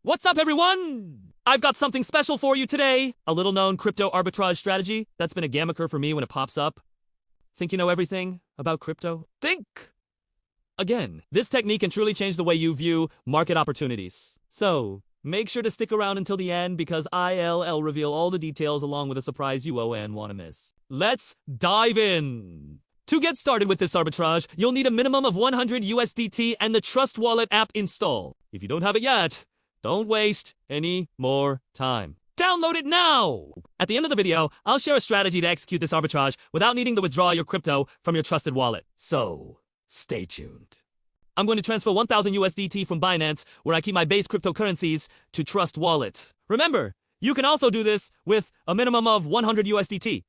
What's up, everyone? I've got something special for you today. A little-known crypto arbitrage strategy that's been a gamaker for me when it pops up. Think you know everything about crypto? Think! Again, this technique can truly change the way you view market opportunities. So, make sure to stick around until the end because I'll reveal all the details along with a surprise you won't want to miss. Let's dive in! To get started with this arbitrage, you'll need a minimum of 100 USDT and the Trust Wallet app install. If you don't have it yet, don't waste any more time. Download it now! At the end of the video, I'll share a strategy to execute this arbitrage without needing to withdraw your crypto from your trusted wallet. So, stay tuned. I'm going to transfer 1,000 USDT from Binance, where I keep my base cryptocurrencies, to Trust Wallet. Remember, you can also do this with a minimum of 100 USDT.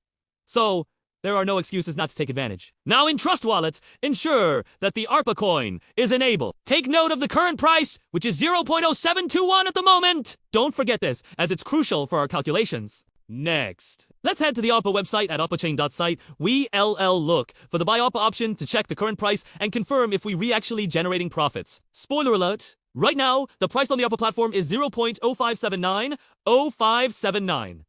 So, there are no excuses not to take advantage. Now in Trust Wallets, ensure that the ARPA coin is enabled. Take note of the current price, which is 0.0721 at the moment. Don't forget this, as it's crucial for our calculations. Next, let's head to the ARPA website at arbitrage.site. We'll look for the buy ARPA option to check the current price and confirm if we're actually generating profits. Spoiler alert, right now, the price on the ARPA platform is 0.0579.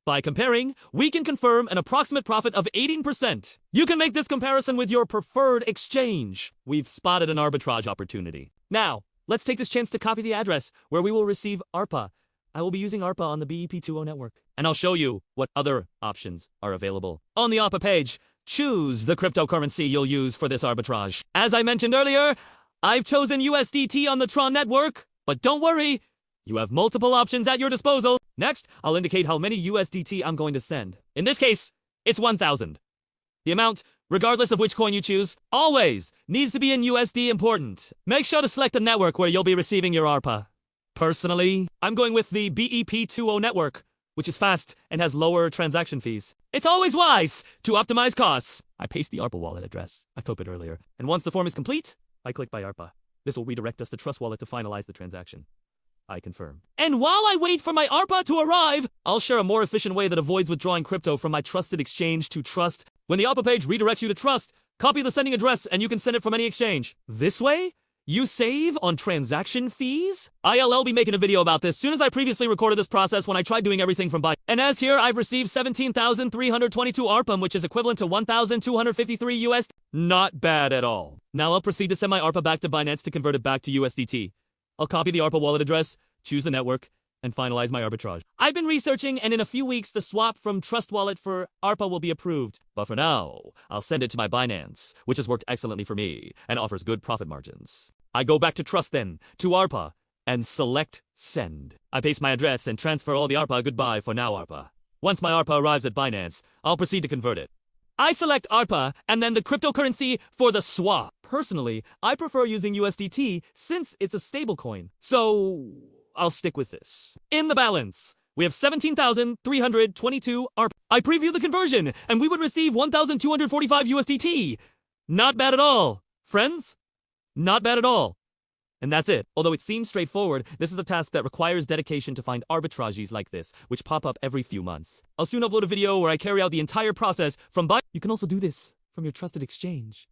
By comparing, we can confirm an approximate profit of 18%. You can make this comparison with your preferred exchange. We've spotted an arbitrage opportunity. Now, let's take this chance to copy the address where we will receive ARPA. I will be using ARPA on the BEP20 network, and I'll show you what other options are available. On the ARPA page, choose the cryptocurrency you'll use for this arbitrage. As I mentioned earlier, I've chosen USDT on the Tron network, but don't worry, you have multiple options at your disposal. Next, I'll indicate how many USDT I'm going to send. In this case, it's 1,000. The amount, regardless of which coin you choose, always needs to be in USD important. Make sure to select the network where you'll be receiving your ARPA. Personally, I'm going with the BEP20 network, which is fast and has lower transaction fees. It's always wise to optimize costs. I paste the ARPA wallet address I copied earlier, and once the form is complete, I click Buy ARPA. This will redirect us to Trust Wallet to finalize the transaction. I confirm. And while I wait for my ARPA to arrive, I'll share a more efficient way that avoids withdrawing crypto from my trusted exchange to Trust. When the ARPA page redirects you to Trust, copy the sending address and you can send it from any exchange. This way, you save on transaction fees? I'll be making a video about this soon as I previously recorded this process when I tried doing everything from Binance. And as here, I've received 17,322 ARPA, which is equivalent to 1,253 USD. Not bad at all. Now I'll proceed to send my ARPA back to Binance to convert it back to USDT. I'll copy the ARPA wallet address, choose the network, and finalize my arbitrage. I've been researching, and in a few weeks, the swap from Trust Wallet for ARPA will be approved. But for now, I'll send it to my Binance, which has worked excellently for me and offers good profit margins. I go back to Trust then, to ARPA, and select Send. I paste my address and transfer all the ARPA. Goodbye for now, ARPA. Once my ARPA arrives at Binance, I'll proceed to convert it. I select ARPA and then the cryptocurrency for the swap. Personally, I prefer using USDT since it's a stablecoin. So, I'll stick with this. In the balance, we have 17,322 ARPA. I preview the conversion and we would receive 1,245 USDT. Not bad at all. Friends? Not bad at all. And that's it. Although it seems straightforward, this is a task that requires dedication to find arbitrages like this, which pop up every few months. I'll soon upload a video where I carry out the entire process from You can also do this from your trusted exchange.